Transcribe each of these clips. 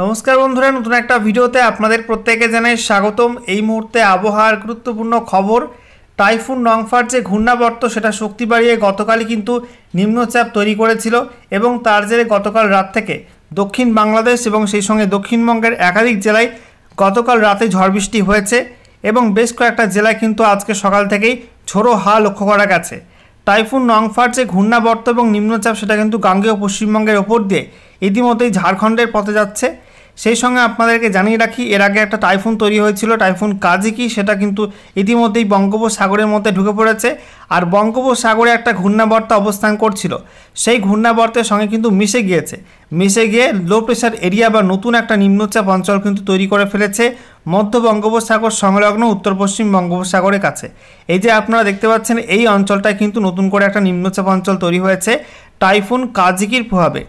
नमस्कार बंधुरा नतून एक भिडियोते आपनादेर प्रत्येके जानाई स्वागतम। এই মুহূর্তে আবহাওয়ার গুরুত্বপূর্ণ খবর। টাইফুন নংফার যে ঘূর্ণাবর্ত সেটা শক্তি বাড়িয়ে গতকালই কিন্তু নিম্নচাপ তৈরি করেছিল এবং তার জেরে গতকাল রাত থেকে দক্ষিণ বাংলাদেশ এবং সেই সঙ্গে দক্ষিণবঙ্গের একাধিক জেলায় গতকাল রাতে ঝড় বৃষ্টি হয়েছে এবং বেশ কয়েকটা জেলায় কিন্তু আজকে সকাল থেকেই ঝোড়ো হাওয়া লক্ষ্য করা গেছে। টাইফুন নংফার যে ঘূর্ণাবর্ত এবং নিম্নচাপ সেটা কিন্তু গাঙ্গেয় পশ্চিমবঙ্গের ওপর দিয়ে ইতিমধ্যেই ঝাড়খণ্ডের পথে যাচ্ছে। সেই সঙ্গে আপনাদেরকে জানিয়ে রাখি, এর আগে একটা টাইফুন তৈরি হয়েছিল, টাইফুন কাজিকি, সেটা কিন্তু ইতিমধ্যেই বঙ্গোপসাগরের মধ্যে ঢুকে পড়েছে। আর বঙ্গোপসাগরে একটা ঘূর্ণাবর্ত অবস্থান করছিল, সেই ঘূর্ণাবর্তের সঙ্গে কিন্তু মিশে গিয়ে লো প্রেশার এরিয়া বা নতুন একটা নিম্নচাপ অঞ্চল কিন্তু তৈরি করে ফেলেছে মধ্য বঙ্গোপসাগর সংলগ্ন উত্তর পশ্চিম বঙ্গোপসাগরের কাছে। এই যে আপনারা দেখতে পাচ্ছেন, এই অঞ্চলটায় কিন্তু নতুন করে একটা নিম্নচাপ অঞ্চল তৈরি হয়েছে টাইফুন কাজিকির প্রভাবে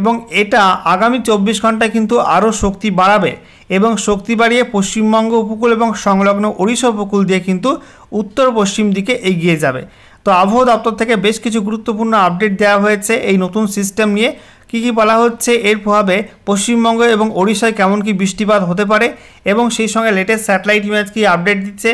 এবং এটা আগামী 24 ঘন্টায় কিন্তু আরও শক্তি বাড়াবে এবং শক্তি বাড়িয়ে পশ্চিমবঙ্গ উপকূল এবং সংলগ্ন ওড়িশা উপকূল দিয়ে কিন্তু উত্তর পশ্চিম দিকে এগিয়ে যাবে। তো আবহাওয়া দপ্তর থেকে বেশ কিছু গুরুত্বপূর্ণ আপডেট দেওয়া হয়েছে এই নতুন সিস্টেম নিয়ে। কী বলা হচ্ছে, এর প্রভাবে পশ্চিমবঙ্গ এবং ওড়িশায় কেমন কি বৃষ্টিপাত হতে পারে এবং সেই সঙ্গে লেটেস্ট স্যাটেলাইট ইমেজ কি আপডেট দিচ্ছে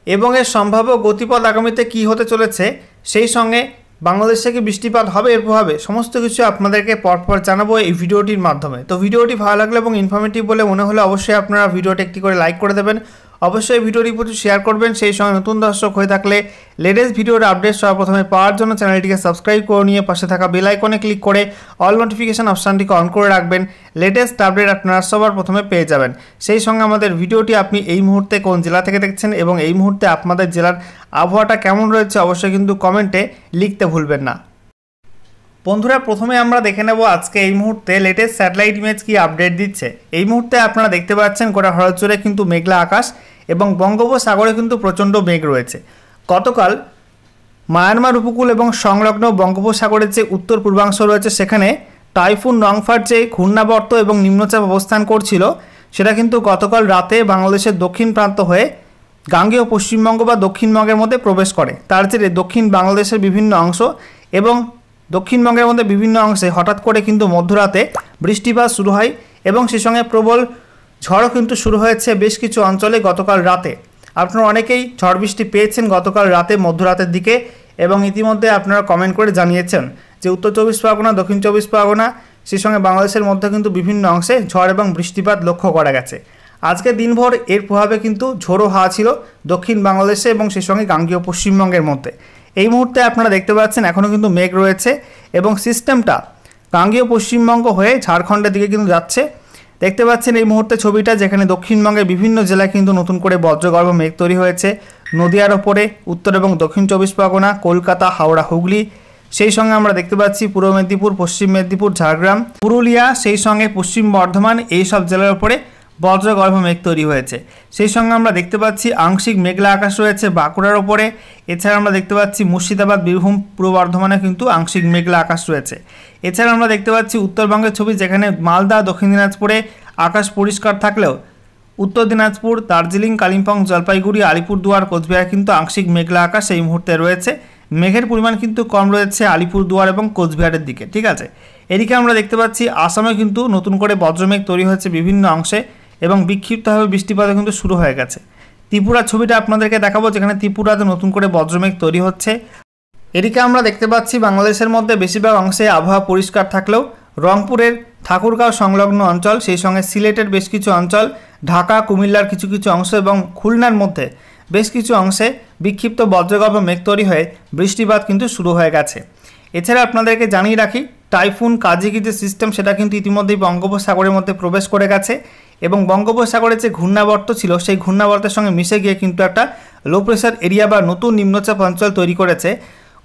এবং এর সম্ভাব্য গতিপথ আগামীতে কি হতে চলেছে, সেই সঙ্গে বাংলাদেশে কি বৃষ্টিপাত হবে এর প্রভাবে, সমস্ত কিছু আপনাদেরকে পরপর জানাবো এই ভিডিওটির মাধ্যমে। তো ভিডিওটি ভালো লাগলে এবং ইনফরমেটিভ বলে মনে হলে অবশ্যই আপনারা ভিডিওটি একটি করে লাইক করে দেবেন, অবশ্যই ভিডিওটি প্রচুর শেয়ার করবেন। সেই সঙ্গে নতুন দর্শক হয়ে থাকলে লেটেস্ট ভিডিওর আপডেট সর্বপ্রথমে পাওয়ার জন্য চ্যানেলটিকে সাবস্ক্রাইব করে নিয়ে পাশে থাকা বেল আইকনে ক্লিক করে অল নোটিফিকেশান অপশানটিকে অন করে রাখবেন। লেটেস্ট আপডেট আপনারা সবার প্রথমে পেয়ে যাবেন। সেই সঙ্গে আমাদের ভিডিওটি আপনি এই মুহূর্তে কোন জেলা থেকে দেখছেন এবং এই মুহূর্তে আপনাদের জেলার আবহাওয়াটা কেমন রয়েছে অবশ্যই কিন্তু কমেন্টে লিখতে ভুলবেন না। বন্ধুরা, প্রথমে আমরা দেখে নেব আজকে এই মুহূর্তে লেটেস্ট স্যাটেলাইট ইমেজ কি আপডেট দিচ্ছে। এই মুহূর্তে আপনারা দেখতে পাচ্ছেন গোটা ভারত জুড়ে কিন্তু মেঘলা আকাশ এবং বঙ্গোপসাগরে কিন্তু প্রচণ্ড মেঘ রয়েছে। গতকাল মায়ানমার উপকূল এবং সংলগ্ন বঙ্গোপসাগরের যে উত্তর পূর্বাংশ রয়েছে সেখানে টাইফুন নংফার যে ঘূর্ণাবর্ত এবং নিম্নচাপ অবস্থান করছিল সেটা কিন্তু গতকাল রাতে বাংলাদেশের দক্ষিণ প্রান্ত হয়ে গাঙ্গেয় পশ্চিমবঙ্গ বা দক্ষিণবঙ্গের মধ্যে প্রবেশ করে। তার জেরে দক্ষিণ বাংলাদেশের বিভিন্ন অংশ এবং দক্ষিণবঙ্গের মধ্যে বিভিন্ন অংশে হঠাৎ করে কিন্তু মধ্যরাতে বৃষ্টিপাত শুরু হয় এবং সেই সঙ্গে প্রবল ঝড়ও কিন্তু শুরু হয়েছে বেশ কিছু অঞ্চলে গতকাল রাতে। আপনারা অনেকেই ঝড় বৃষ্টি পেয়েছেন গতকাল রাতে মধ্যরাতের দিকে এবং ইতিমধ্যে আপনারা কমেন্ট করে জানিয়েছেন যে উত্তর 24 পরগনা, দক্ষিণ 24 পরগনা, সেই সঙ্গে বাংলাদেশের মধ্যে কিন্তু বিভিন্ন অংশে ঝড় এবং বৃষ্টিপাত লক্ষ্য করা গেছে। আজকে দিনভর এর প্রভাবে কিন্তু ঝোড়ো হাওয়া ছিল দক্ষিণ বাংলাদেশে এবং সেই সঙ্গে গাঙ্গেয় পশ্চিমবঙ্গের মধ্যে। এই মুহূর্তে আপনারা দেখতে পাচ্ছেন এখনও কিন্তু মেঘ রয়েছে এবং সিস্টেমটা গাঙ্গেয় পশ্চিমবঙ্গ হয়ে ঝাড়খণ্ডের দিকে কিন্তু যাচ্ছে। দেখতে পাচ্ছেন এই মুহূর্তে ছবিটা, যেখানে দক্ষিণবঙ্গের বিভিন্ন জেলায় কিন্তু নতুন করে বজ্রগর্ভ মেঘ তৈরি হয়েছে। নদিয়ার ওপরে উত্তর এবং দক্ষিণ 24 পরগনা, কলকাতা, হাওড়া, হুগলি, সেই সঙ্গে আমরা দেখতে পাচ্ছি পূর্ব মেদিনীপুর, পশ্চিম মেদিনীপুর, ঝাড়গ্রাম, পুরুলিয়া, সেই সঙ্গে পশ্চিম বর্ধমান, এই সব জেলার ওপরে বজ্রগর্ভ মেঘ তৈরি হয়েছে। সেই সঙ্গে আমরা দেখতে পাচ্ছি আংশিক মেঘলা আকাশ রয়েছে বাঁকুড়ার ওপরে। এছাড়া আমরা দেখতে পাচ্ছি মুর্শিদাবাদ, বীরভূম, পূর্ব বর্ধমানে কিন্তু আংশিক মেঘলা আকাশ রয়েছে। এছাড়া আমরা দেখতে পাচ্ছি উত্তরবঙ্গের ছবি, যেখানে মালদা, দক্ষিণ দিনাজপুরে আকাশ পরিষ্কার থাকলেও উত্তর দিনাজপুর, দার্জিলিং, কালিম্পং, জলপাইগুড়ি, আলিপুরদুয়ার, কোচবিহার কিন্তু আংশিক মেঘলা আকাশ এই মুহূর্তে রয়েছে। মেঘের পরিমাণ কিন্তু কম রয়েছে আলিপুরদুয়ার এবং কোচবিহারের দিকে, ঠিক আছে। এদিকে আমরা দেখতে পাচ্ছি আসামে কিন্তু নতুন করে বজ্রমেঘ তৈরি হয়েছে বিভিন্ন অংশে এবং বিক্ষিপ্তভাবে বৃষ্টিপাতও কিন্তু শুরু হয়ে গেছে। ত্রিপুরার ছবিটা আপনাদেরকে দেখাবো, যেখানে ত্রিপুরাতে নতুন করে বজ্রমেঘ তৈরি হচ্ছে। এদিকে আমরা দেখতে পাচ্ছি বাংলাদেশের মধ্যে বেশিরভাগ অংশে আবহাওয়া পরিষ্কার থাকলেও রংপুরের ঠাকুরগাঁও সংলগ্ন অঞ্চল, সেই সঙ্গে সিলেটের বেশ কিছু অঞ্চল, ঢাকা, কুমিল্লার কিছু কিছু অংশ এবং খুলনার মধ্যে বেশ কিছু অংশে বিক্ষিপ্ত বজ্রগর্ভ মেঘ তৈরি হয়ে বৃষ্টিপাত কিন্তু শুরু হয়ে গেছে। এছাড়া আপনাদেরকে জানিয়ে রাখি, টাইফুন কাজিকি যে সিস্টেম সেটা কিন্তু ইতিমধ্যেই বঙ্গোপসাগরের মধ্যে প্রবেশ করে গেছে এবং বঙ্গোপসাগরের যে ঘূর্ণাবর্ত ছিল সেই ঘূর্ণাবর্তের সঙ্গে মিশে গিয়ে কিন্তু একটা লো প্রেশার এরিয়া বা নতুন নিম্নচাপ অঞ্চল তৈরি করেছে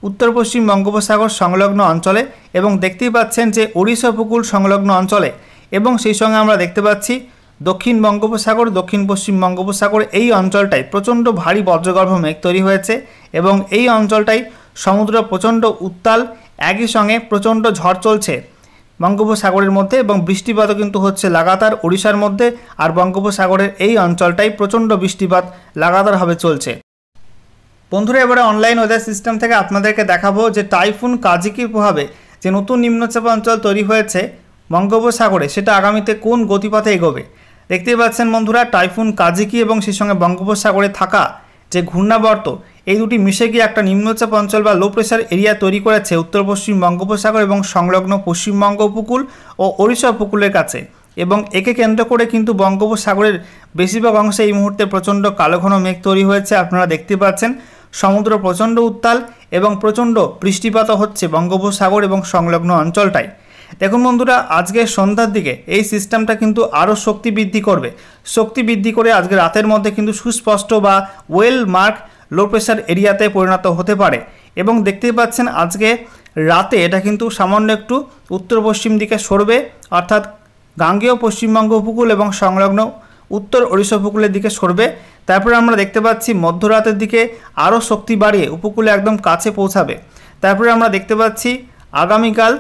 উত্তর পশ্চিম বঙ্গোপসাগর সংলগ্ন অঞ্চলে এবং দেখতেই পাচ্ছেন যে ওড়িশা উপকূল সংলগ্ন অঞ্চলে এবং সেই সঙ্গে আমরা দেখতে পাচ্ছি দক্ষিণ বঙ্গোপসাগর, দক্ষিণ পশ্চিম বঙ্গোপসাগর, এই অঞ্চলটায় প্রচণ্ড ভারী বজ্রগর্ভ মেঘ তৈরি হয়েছে এবং এই অঞ্চলটাই সমুদ্র প্রচণ্ড উত্তাল, একই সঙ্গে প্রচণ্ড ঝড় চলছে বঙ্গোপসাগরের মধ্যে এবং বৃষ্টিপাতও কিন্তু হচ্ছে লাগাতার ওড়িশার মধ্যে। আর বঙ্গোপসাগরের এই অঞ্চলটাই প্রচণ্ড বৃষ্টিপাত লাগাতারভাবে চলছে। বন্ধুরা, এবারে অনলাইন ওয়েদার সিস্টেম থেকে আপনাদেরকে দেখাবো যে টাইফুন কাজিকির প্রভাবে যে নতুন নিম্নচাপ অঞ্চল তৈরি হয়েছে বঙ্গোপসাগরে সেটা আগামীতে কোন গতিপথে এগোবে। দেখতেই পাচ্ছেন বন্ধুরা, টাইফুন কাজিকি এবং সেই সঙ্গে বঙ্গোপসাগরে থাকা যে ঘূর্ণাবর্ত, এই দুটি মিশে গিয়ে একটা নিম্নচাপ অঞ্চল বা লো প্রেশার এরিয়া তৈরি করেছে উত্তর পশ্চিম বঙ্গোপসাগর এবং সংলগ্ন পশ্চিমবঙ্গ উপকূল ও ওড়িশা উপকূলের কাছে। এবং একে কেন্দ্র করে কিন্তু বঙ্গোপসাগরের বেশিরভাগ অংশে এই মুহূর্তে প্রচণ্ড কালো ঘন মেঘ তৈরি হয়েছে। আপনারা দেখতে পাচ্ছেন সমুদ্র প্রচণ্ড উত্তাল এবং প্রচণ্ড বৃষ্টিপাত হচ্ছে বঙ্গোপসাগর এবং সংলগ্ন অঞ্চলটায়। দেখুন বন্ধুরা, আজকের সন্ধ্যার দিকে এই সিস্টেমটা কিন্তু আরও শক্তি বৃদ্ধি করবে। শক্তি বৃদ্ধি করে আজকে রাতের মধ্যে কিন্তু সুস্পষ্ট বা ওয়েল মার্ক লো প্রেশার এরিয়াতে পরিণত হতে পারে। এবং দেখতেই পাচ্ছেন আজকে রাতে এটা কিন্তু সামান্য একটু উত্তর পশ্চিম দিকে সরবে, অর্থাৎ গাঙ্গেয় পশ্চিমবঙ্গ উপকূল এবং সংলগ্ন উত্তর ওড়িশা উপকূলের দিকে সরবে। তারপরে আমরা দেখতে পাচ্ছি মধ্যরাতের দিকে আরও শক্তি বাড়িয়ে উপকূলে একদম কাছে পৌঁছাবে। তারপরে আমরা দেখতে পাচ্ছি আগামীকাল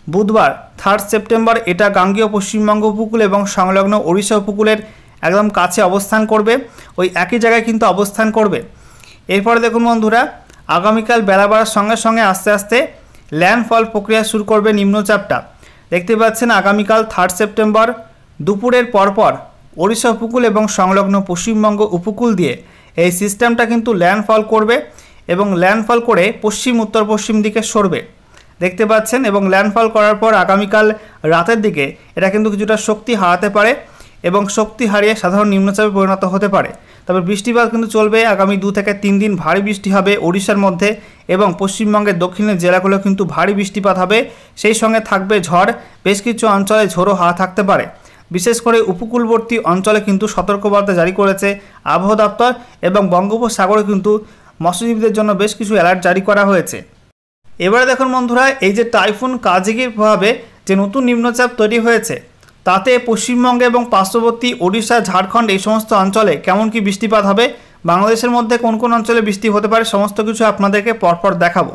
বুধবার 3 সেপ্টেম্বর এটা গাঙ্গেয় পশ্চিমবঙ্গ উপকূল এবং সংলগ্ন ওড়িশা উপকূলের একদম কাছে অবস্থান করবে, ওই একই জায়গায় কিন্তু অবস্থান করবে। এরপরে দেখুন বন্ধুরা, আগামীকাল বেলা বাড়ার সঙ্গে সঙ্গে আস্তে আস্তে ল্যান্ডফল প্রক্রিয়া শুরু করবে নিম্নচাপটা। দেখতে পাচ্ছেন আগামীকাল 3 সেপ্টেম্বর দুপুরের পরপর ওড়িশা উপকূল এবং সংলগ্ন পশ্চিমবঙ্গ উপকূল দিয়ে এই সিস্টেমটা কিন্তু ল্যান্ডফল করবে এবং ল্যান্ডফল করে পশ্চিম উত্তর পশ্চিম দিকে সরবে। দেখতে পাচ্ছেন, এবং ল্যান্ডফল করার পর আগামীকাল রাতের দিকে এটা কিন্তু কিছুটা শক্তি হারাতে পারে এবং শক্তি হারিয়ে সাধারণ নিম্নচাপে পরিণত হতে পারে। তবে বৃষ্টিপাত কিন্তু চলবে আগামী 2 থেকে 3 দিন। ভারী বৃষ্টি হবে ওড়িশার মধ্যে এবং পশ্চিমবঙ্গের দক্ষিণের জেলাগুলো কিন্তু ভারী বৃষ্টিপাত হবে। সেই সঙ্গে থাকবে ঝড়, বেশ কিছু অঞ্চলে ঝোড়ো হাওয়া থাকতে পারে। বিশেষ করে উপকূলবর্তী অঞ্চলে কিন্তু সতর্কবার্তা জারি করেছে আবহাওয়া দপ্তর এবং বঙ্গোপসাগরে কিন্তু মৎস্যজীবীদের জন্য বেশ কিছু অ্যালার্ট জারি করা হয়েছে। এবারে দেখুন বন্ধুরা, এই যে টাইফুন কাজিকির প্রভাবে যে নতুন নিম্নচাপ তৈরি হয়েছে তাতে পশ্চিমবঙ্গে এবং পার্শ্ববর্তী ওড়িশা, ঝাড়খণ্ড এই সমস্ত অঞ্চলে কেমন কি বৃষ্টিপাত হবে, বাংলাদেশের মধ্যে কোন কোন অঞ্চলে বৃষ্টি হতে পারে, সমস্ত কিছু আপনাদেরকে পরপর দেখাবো।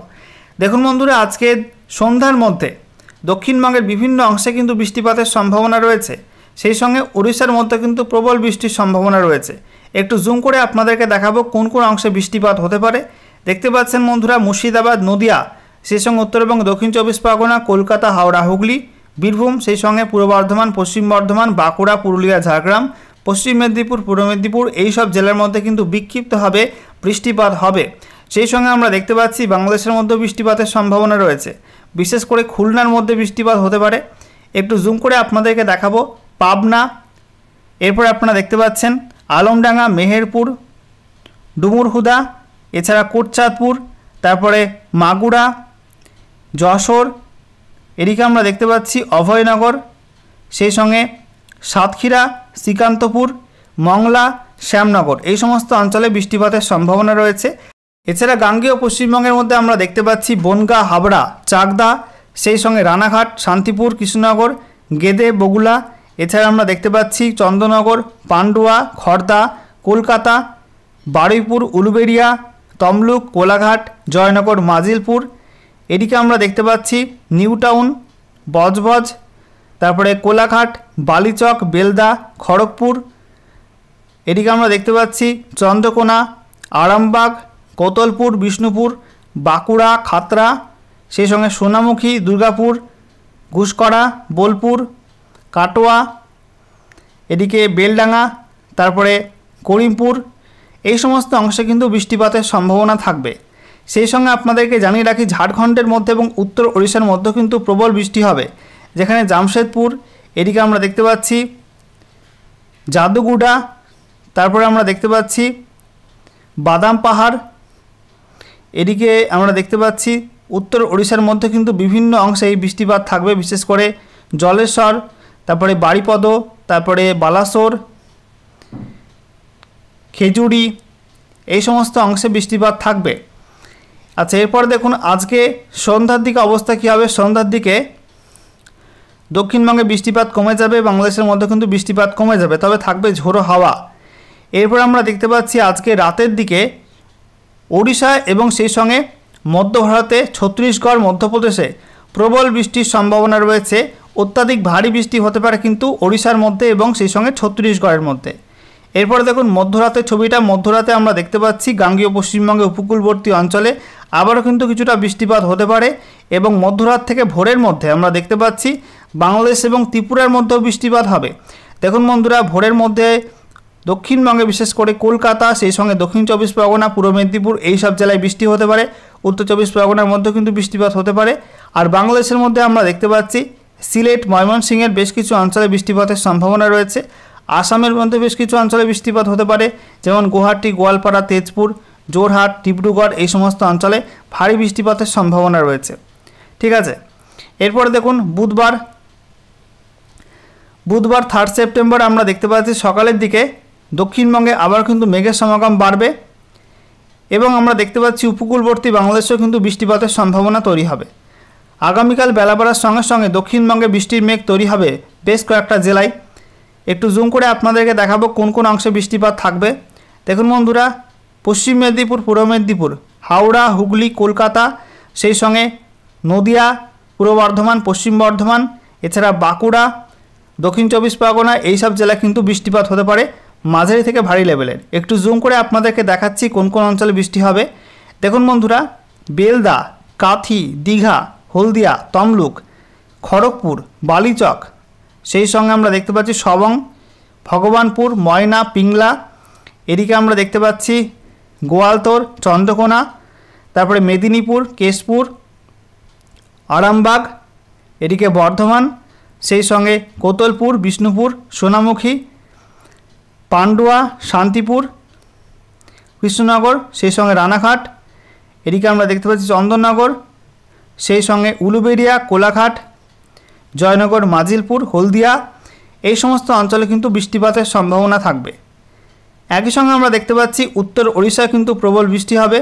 দেখুন বন্ধুরা, আজকে সন্ধ্যার মধ্যে দক্ষিণবঙ্গের বিভিন্ন অংশে কিন্তু বৃষ্টিপাতের সম্ভাবনা রয়েছে। সেই সঙ্গে ওড়িশার মধ্যে কিন্তু প্রবল বৃষ্টির সম্ভাবনা রয়েছে। একটু জুম করে আপনাদেরকে দেখাবো কোন কোন অংশে বৃষ্টিপাত হতে পারে। দেখতে পাচ্ছেন বন্ধুরা, মুর্শিদাবাদ, নদিয়া, সেই সঙ্গে উত্তর এবং দক্ষিণ 24 পরগনা, কলকাতা, হাওড়া, হুগলি, বীরভূম, সেই সঙ্গে পূর্ব বর্ধমান, পশ্চিম বর্ধমান, বাঁকুড়া, পুরুলিয়া, ঝাড়গ্রাম, পশ্চিম মেদিনীপুর, পূর্ব মেদিনীপুর, এই সব জেলার মধ্যে কিন্তু বিক্ষিপ্তভাবে বৃষ্টিপাত হবে। সেই সঙ্গে আমরা দেখতে পাচ্ছি বাংলাদেশের মধ্যে বৃষ্টিপাতের সম্ভাবনা রয়েছে। বিশেষ করে খুলনার মধ্যে বৃষ্টিপাত হতে পারে। একটু জুম করে আপনাদেরকে দেখাবো পাবনা, এরপরে আপনারা দেখতে পাচ্ছেন আলমডাঙ্গা, মেহেরপুর, ডুমুরহুদা, এছাড়া কোটচাঁদপুর, তারপরে মাগুরা, যশোর, এদিকে আমরা দেখতে পাচ্ছি অভয়নগর, সেই সঙ্গে সাতক্ষীরা, শ্রীকান্তপুর, মংলা, শ্যামনগর, এই সমস্ত অঞ্চলে বৃষ্টিপাতের সম্ভাবনা রয়েছে। এছাড়া গাঙ্গেয় পশ্চিমবঙ্গের মধ্যে আমরা দেখতে পাচ্ছি বনগাঁ, হাবড়া, চাকদা, সেই সঙ্গে রানাঘাট, শান্তিপুর, কৃষ্ণনগর, গেদে, বগুলা, এছাড়া আমরা দেখতে পাচ্ছি চন্দননগর, পান্ডুয়া, খড়দা, কলকাতা, বারুইপুর, উলুবেড়িয়া, তমলুক, কোলাঘাট, জয়নগর, মাজিলপুর, এদিকে আমরা দেখতে পাচ্ছি নিউ টাউন, বজবজ, তারপরে কোলাঘাট, বালিচক, বেলদা, খড়গপুর, এদিকে আমরা দেখতে পাচ্ছি চন্দ্রকোনা, আরামবাগ, কোতলপুর, বিষ্ণুপুর, বাঁকুড়া, খাতড়া, সেই সঙ্গে সোনামুখী, দুর্গাপুর, ঘুষকরা, বোলপুর, কাটোয়া, এদিকে বেলডাঙ্গা, তারপরে করিমপুর, এই সমস্ত অংশে কিন্তু বৃষ্টিপাতের সম্ভাবনা থাকবে। সেই সঙ্গে আপনাদেরকে জানিয়ে রাখি ঝাড়খণ্ডের মধ্যে এবং উত্তর ওড়িশার মধ্যে কিন্তু প্রবল বৃষ্টি হবে, যেখানে জামশেদপুর, এদিকে আমরা দেখতে পাচ্ছি জাদুগুড়া, তারপরে আমরা দেখতে পাচ্ছি বাদাম পাহাড়, এদিকে আমরা দেখতে পাচ্ছি উত্তর ওড়িশার মধ্যে কিন্তু বিভিন্ন অংশে এই বৃষ্টিপাত থাকবে। বিশেষ করে জলেশ্বর, তারপরে বারিপদ, তারপরে বালাসোর, খেজুরি, এই সমস্ত অংশে বৃষ্টিপাত থাকবে। আচ্ছা, এরপর দেখুন আজকে সন্ধ্যার দিকে অবস্থা কী হবে। সন্ধ্যার দিকে দক্ষিণবঙ্গে বৃষ্টিপাত কমে যাবে, বাংলাদেশের মধ্যে কিন্তু বৃষ্টিপাত কমে যাবে, তবে থাকবে ঝোড়ো হাওয়া। এরপর আমরা দেখতে পাচ্ছি আজকে রাতের দিকে ওড়িশা এবং সেই সঙ্গে মধ্য ভারতে ছত্তিশগড়, মধ্যপ্রদেশে প্রবল বৃষ্টির সম্ভাবনা রয়েছে। অত্যাধিক ভারী বৃষ্টি হতে পারে কিন্তু ওড়িশার মধ্যে এবং সেই সঙ্গে ছত্তিশগড়ের মধ্যে। এরপরে দেখুন মধ্যরাতের ছবিটা। মধ্যরাতে আমরা দেখতে পাচ্ছি গাঙ্গেয় পশ্চিমবঙ্গে উপকূলবর্তী অঞ্চলে আবারও কিন্তু কিছুটা বৃষ্টিপাত হতে পারে এবং মধ্যরাত থেকে ভোরের মধ্যে আমরা দেখতে পাচ্ছি বাংলাদেশ এবং ত্রিপুরার মধ্যেও বৃষ্টিপাত হবে। দেখুন বন্ধুরা, ভোরের মধ্যে দক্ষিণবঙ্গে বিশেষ করে কলকাতা, সেই সঙ্গে দক্ষিণ চব্বিশ পরগনা, পূর্ব মেদিনীপুর এই সব জেলায় বৃষ্টি হতে পারে। উত্তর চব্বিশ পরগনার মধ্যেও কিন্তু বৃষ্টিপাত হতে পারে। আর বাংলাদেশের মধ্যে আমরা দেখতে পাচ্ছি সিলেট, ময়মনসিংহের বেশ কিছু অঞ্চলে বৃষ্টিপাতের সম্ভাবনা রয়েছে। আসামের মধ্যে বেশ কিছু অঞ্চলে বৃষ্টিপাত হতে পারে, যেমন গুয়াহাটি, গোয়ালপাড়া, তেজপুর, জোরহাট, ডিব্রুগড় এই সমস্ত অঞ্চলে ভারী বৃষ্টিপাতের সম্ভাবনা রয়েছে। ঠিক আছে, এরপরে দেখুন বুধবার 3 সেপ্টেম্বর আমরা দেখতে পাচ্ছি সকালের দিকে দক্ষিণবঙ্গে আবার কিন্তু মেঘের সমাগম বাড়বে এবং আমরা দেখতে পাচ্ছি উপকূলবর্তী বাংলাদেশেও কিন্তু বৃষ্টিপাতের সম্ভাবনা তৈরি হবে। আগামীকাল বেলা বাড়ার সঙ্গে সঙ্গে দক্ষিণবঙ্গে বৃষ্টির মেঘ তৈরি হবে বেশ কয়েকটা জেলায়। একটু জুম করে আপনাদেরকে দেখাবো কোন কোন অংশে বৃষ্টিপাত থাকবে। দেখুন বন্ধুরা, পশ্চিম মেদিনীপুর, পূর্ব মেদিনীপুর, হাওড়া, হুগলি, কলকাতা, সেই সঙ্গে নদিয়া, পূর্ব বর্ধমান, পশ্চিম বর্ধমান, এছাড়া বাঁকুড়া, দক্ষিণ চব্বিশ পরগনা এই সব জেলায় কিন্তু বৃষ্টিপাত হতে পারে মাঝারি থেকে ভারী লেভেলের। একটু জুম করে আপনাদেরকে দেখাচ্ছি কোন কোন অঞ্চলে বৃষ্টি হবে। দেখুন বন্ধুরা, বেলদা, কাথি, দীঘা, হলদিয়া, তমলুক, খড়গপুর, বালিচক, সেই সঙ্গে আমরা দেখতে পাচ্ছি সবং, ভগবানপুর, ময়না, পিংলা, এদিকে আমরা দেখতে পাচ্ছি গোয়ালতোড়, চন্দ্রকোনা, তারপরে মেদিনীপুর, কেশপুর, আরামবাগ, এদিকে বর্ধমান, সেই সঙ্গে কোতলপুর, বিষ্ণুপুর, সোনামুখী, পান্ডুয়া, শান্তিপুর, কৃষ্ণনগর, সেই সঙ্গে রানাঘাট, এদিকে আমরা দেখতে পাচ্ছি চন্দননগর, সেই সঙ্গে উলুবেড়িয়া, কোলাঘাট, জয়নগর, মাজিলপুর, হলদিয়া এই সমস্ত অঞ্চলে কিন্তু বৃষ্টিপাতের সম্ভাবনা থাকবে। একই সঙ্গে আমরা দেখতে পাচ্ছি উত্তর ওড়িশায় কিন্তু প্রবল বৃষ্টি হবে।